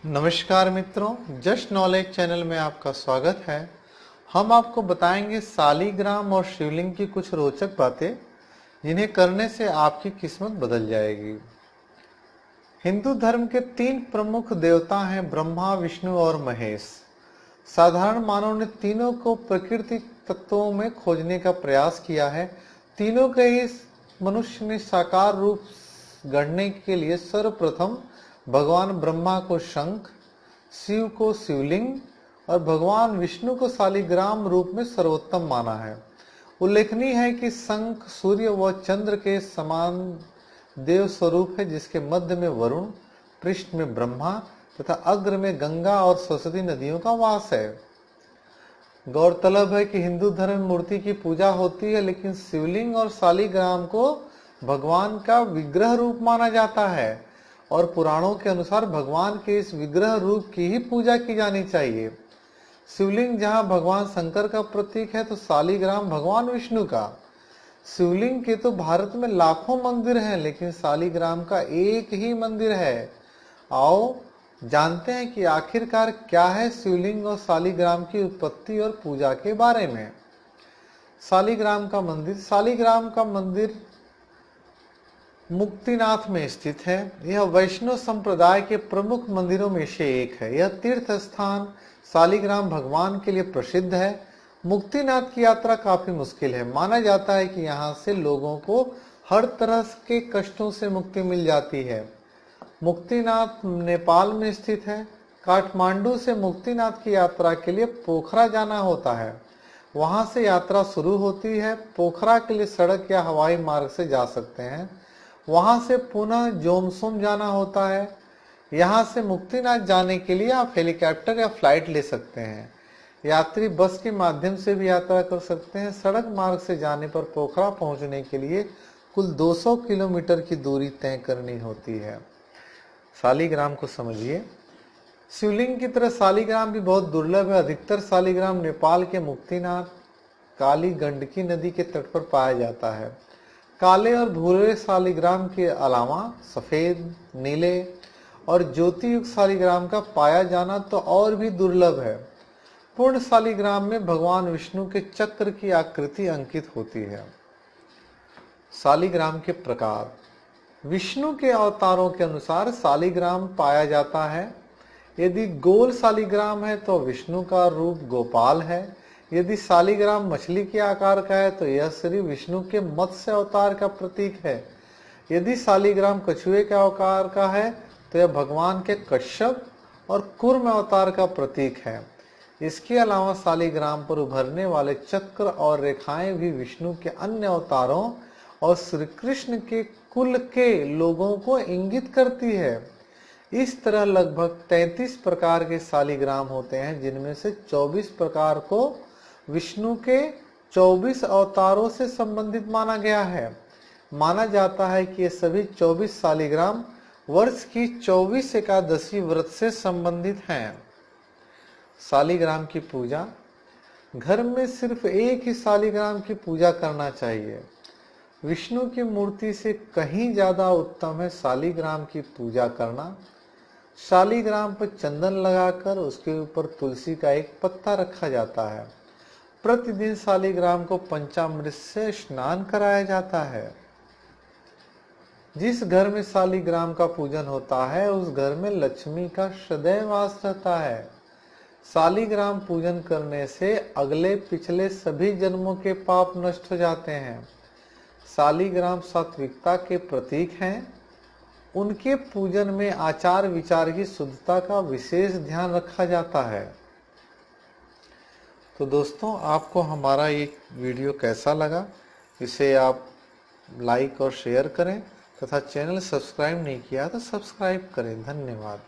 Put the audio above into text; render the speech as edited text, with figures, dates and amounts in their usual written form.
नमस्कार मित्रों, just knowledge channel में आपका स्वागत है। हम आपको बताएंगे सालीग्राम और शिवलिंग की कुछ रोचक बातें जिन्हें करने से आपकी किस्मत बदल जाएगी। हिंदू धर्म के तीन प्रमुख देवता हैं, ब्रह्मा, विष्णु और महेश। साधारण मानव ने तीनों को प्रकृति तत्वों में खोजने का प्रयास किया है। तीनों के ही मनुष्य ने साकार रूप गढ़ने के लिए सर्वप्रथम भगवान ब्रह्मा को शंख, शिव को शिवलिंग और भगवान विष्णु को सालीग्राम रूप में सर्वोत्तम माना है। उल्लेखनीय है कि शंख सूर्य व चंद्र के समान देव स्वरूप है, जिसके मध्य में वरुण, पृष्ठ में ब्रह्मा तथा अग्र में गंगा और सरस्वती नदियों का वास है। गौरतलब है कि हिंदू धर्म में मूर्ति की पूजा होती है, लेकिन शिवलिंग और सालीग्राम को भगवान का विग्रह रूप माना जाता है और पुराणों के अनुसार भगवान के इस विग्रह रूप की ही पूजा की जानी चाहिए। शिवलिंग जहां भगवान शंकर का प्रतीक है, तो सालीग्राम भगवान विष्णु का। शिवलिंग के तो भारत में लाखों मंदिर हैं, लेकिन सालीग्राम का एक ही मंदिर है। आओ जानते हैं कि आखिरकार क्या है शिवलिंग और सालीग्राम की उत्पत्ति और पूजा के बारे में। सालीग्राम का मंदिर मुक्तिनाथ में स्थित है। यह वैष्णव संप्रदाय के प्रमुख मंदिरों में से एक है। यह तीर्थ स्थान सालीग्राम भगवान के लिए प्रसिद्ध है। मुक्तिनाथ की यात्रा काफी मुश्किल है। माना जाता है कि यहाँ से लोगों को हर तरह के कष्टों से मुक्ति मिल जाती है। मुक्तिनाथ नेपाल में स्थित है। काठमांडू से मुक्तिनाथ की यात्रा के लिए पोखरा जाना होता है। वहां से यात्रा शुरू होती है। पोखरा के लिए सड़क या हवाई मार्ग से जा सकते हैं। वहां से पुनः जोमसोम जाना होता है। यहाँ से मुक्तिनाथ जाने के लिए आप हेलीकॉप्टर या फ्लाइट ले सकते हैं। यात्री बस के माध्यम से भी यात्रा कर सकते हैं। सड़क मार्ग से जाने पर पोखरा पहुंचने के लिए कुल 200 किलोमीटर की दूरी तय करनी होती है। सालीग्राम को समझिए। शिवलिंग की तरह सालीग्राम भी बहुत दुर्लभ है। अधिकतर सालीग्राम नेपाल के मुक्तिनाथ, काली गंडकी नदी के तट पर पाया जाता है। काले और भूरे सालीग्राम के अलावा सफेद, नीले और ज्योति युक्त सालीग्राम का पाया जाना तो और भी दुर्लभ है। पूर्ण सालीग्राम में भगवान विष्णु के चक्र की आकृति अंकित होती है। सालीग्राम के प्रकार। विष्णु के अवतारों के अनुसार सालीग्राम पाया जाता है। यदि गोल सालीग्राम है तो विष्णु का रूप गोपाल है। यदि सालीग्राम मछली के आकार का है तो यह श्री विष्णु के मत्स्य अवतार का प्रतीक है। यदि सालीग्राम कछुए के आकार का है तो यह भगवान के कश्यप और कूर्म अवतार का प्रतीक है। इसके अलावा सालीग्राम पर उभरने वाले चक्र और रेखाएं भी विष्णु के अन्य अवतारों और श्री कृष्ण के कुल के लोगों को इंगित करती है। इस तरह लगभग 33 प्रकार के सालीग्राम होते हैं, जिनमें से 24 प्रकार को विष्णु के 24 अवतारों से संबंधित माना गया है। माना जाता है कि ये सभी 24 सालीग्राम वर्ष की 24 एकादशी व्रत से संबंधित हैं। सालीग्राम की पूजा। घर में सिर्फ एक ही सालीग्राम की पूजा करना चाहिए। विष्णु की मूर्ति से कहीं ज्यादा उत्तम है सालीग्राम की पूजा करना। सालीग्राम पर चंदन लगाकर उसके ऊपर तुलसी का एक पत्ता रखा जाता है। प्रतिदिन सालीग्राम को पंचामृत से स्नान कराया जाता है। जिस घर में सालीग्राम का पूजन होता है, उस घर में लक्ष्मी का सदैव वास रहता है। सालीग्राम पूजन करने से अगले पिछले सभी जन्मों के पाप नष्ट हो जाते हैं। सालीग्राम सात्विकता के प्रतीक हैं। उनके पूजन में आचार विचार की शुद्धता का विशेष ध्यान रखा जाता है। तो दोस्तों, आपको हमारा ये वीडियो कैसा लगा? इसे आप लाइक और शेयर करें तथा चैनल सब्सक्राइब नहीं किया तो सब्सक्राइब करें। धन्यवाद।